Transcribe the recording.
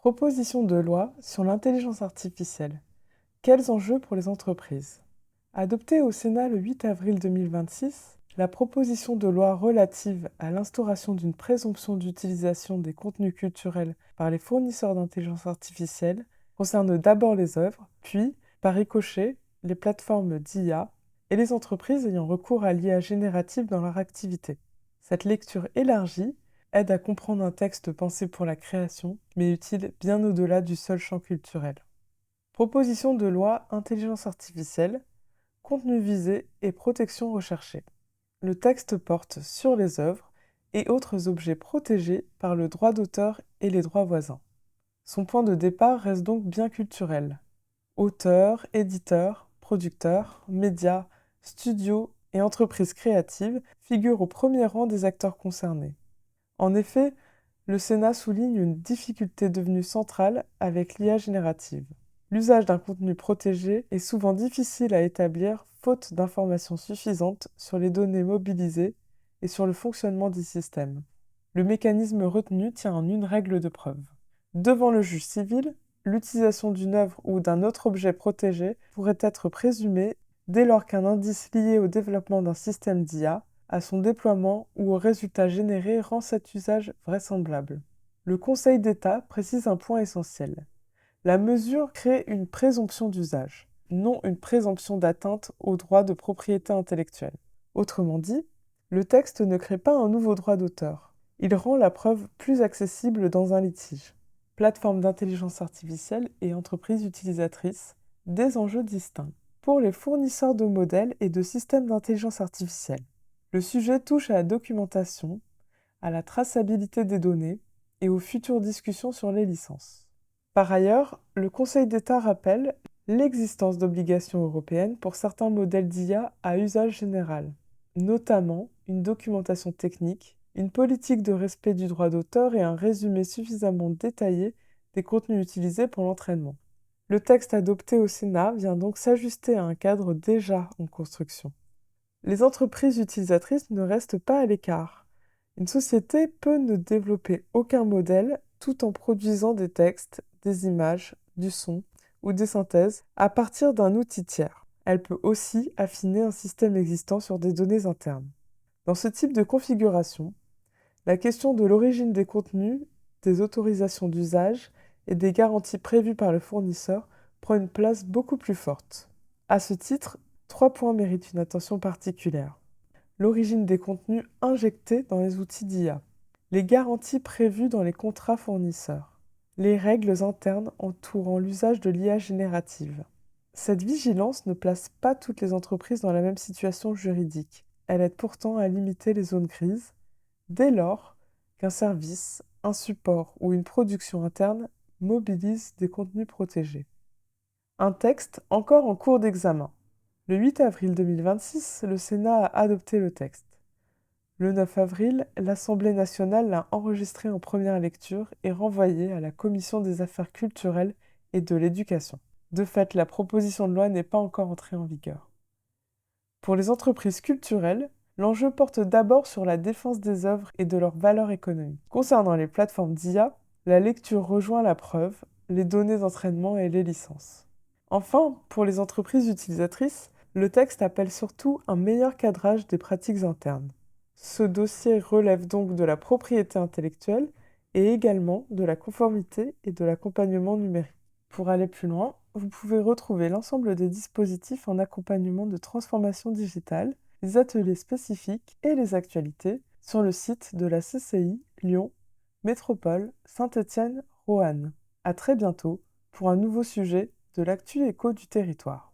Proposition de loi sur l'intelligence artificielle. Quels enjeux pour les entreprises? Adoptée au Sénat le 8 avril 2026, la proposition de loi relative à l'instauration d'une présomption d'utilisation des contenus culturels par les fournisseurs d'intelligence artificielle concerne d'abord les œuvres, puis, par ricochet, les plateformes d'IA et les entreprises ayant recours à l'IA générative dans leur activité. Cette lecture élargie aide à comprendre un texte pensé pour la création, mais utile bien au-delà du seul champ culturel. Proposition de loi intelligence artificielle, contenu visé et protection recherchée. Le texte porte sur les œuvres et autres objets protégés par le droit d'auteur et les droits voisins. Son point de départ reste donc bien culturel. Auteurs, éditeurs, producteurs, médias, studios et entreprises créatives figurent au premier rang des acteurs concernés. En effet, le Sénat souligne une difficulté devenue centrale avec l'IA générative. L'usage d'un contenu protégé est souvent difficile à établir faute d'informations suffisantes sur les données mobilisées et sur le fonctionnement des systèmes. Le mécanisme retenu tient en une règle de preuve. Devant le juge civil, l'utilisation d'une œuvre ou d'un autre objet protégé pourrait être présumée dès lors qu'un indice lié au développement d'un système d'IA, à son déploiement ou aux résultats générés rend cet usage vraisemblable. Le Conseil d'État précise un point essentiel. La mesure crée une présomption d'usage, non une présomption d'atteinte au droit de propriété intellectuelle. Autrement dit, le texte ne crée pas un nouveau droit d'auteur. Il rend la preuve plus accessible dans un litige. Plateforme d'intelligence artificielle et entreprises utilisatrices, des enjeux distincts. Pour les fournisseurs de modèles et de systèmes d'intelligence artificielle, le sujet touche à la documentation, à la traçabilité des données et aux futures discussions sur les licences. Par ailleurs, le Conseil d'État rappelle l'existence d'obligations européennes pour certains modèles d'IA à usage général, notamment une documentation technique, une politique de respect du droit d'auteur et un résumé suffisamment détaillé des contenus utilisés pour l'entraînement. Le texte adopté au Sénat vient donc s'ajuster à un cadre déjà en construction. Les entreprises utilisatrices ne restent pas à l'écart. Une société peut ne développer aucun modèle tout en produisant des textes, des images, du son ou des synthèses à partir d'un outil tiers. Elle peut aussi affiner un système existant sur des données internes. Dans ce type de configuration, la question de l'origine des contenus, des autorisations d'usage et des garanties prévues par le fournisseur prend une place beaucoup plus forte. À ce titre, 3 points méritent une attention particulière. L'origine des contenus injectés dans les outils d'IA. Les garanties prévues dans les contrats fournisseurs. Les règles internes entourant l'usage de l'IA générative. Cette vigilance ne place pas toutes les entreprises dans la même situation juridique. Elle aide pourtant à limiter les zones grises, dès lors qu'un service, un support ou une production interne mobilise des contenus protégés. Un texte encore en cours d'examen. Le 8 avril 2026, le Sénat a adopté le texte. Le 9 avril, l'Assemblée nationale l'a enregistré en première lecture et renvoyé à la Commission des affaires culturelles et de l'éducation. De fait, la proposition de loi n'est pas encore entrée en vigueur. Pour les entreprises culturelles, l'enjeu porte d'abord sur la défense des œuvres et de leur valeur économique. Concernant les plateformes d'IA, la lecture rejoint la preuve, les données d'entraînement et les licences. Enfin, pour les entreprises utilisatrices, le texte appelle surtout un meilleur cadrage des pratiques internes. Ce dossier relève donc de la propriété intellectuelle et également de la conformité et de l'accompagnement numérique. Pour aller plus loin, vous pouvez retrouver l'ensemble des dispositifs en accompagnement de transformation digitale, les ateliers spécifiques et les actualités sur le site de la CCI Lyon, Métropole, Saint-Étienne, Roanne. À très bientôt pour un nouveau sujet de l'actu éco du territoire.